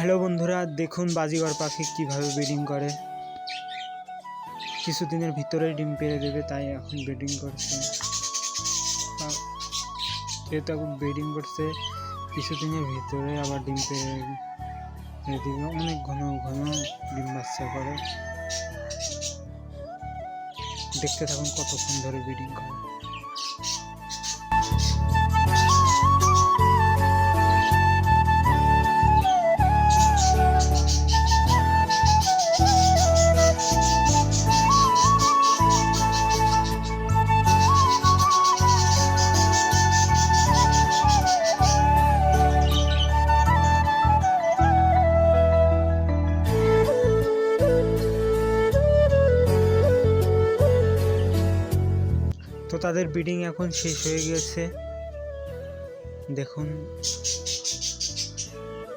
Hello বন্ধুরা, দেখুন বাজিঘর পাখি কিভাবে ব্রিডিং করে। কিছুদিনের ভিতরেই ডিম পেড়ে দেবে, তাই এখন ব্রিডিং করছে। যেহেতু এখন ব্রিডিং করছে, কিছুদিনের ভিতরে আবার ডিম পেড়ে দিবে। অনেক ঘন ঘন ডিম বাচ্চা করে। দেখতে থাকুন কতক্ষণ ধরে ব্রিডিং করে। তো তাদের ব্রিডিং এখন শেষ হয়ে গেছে। দেখুন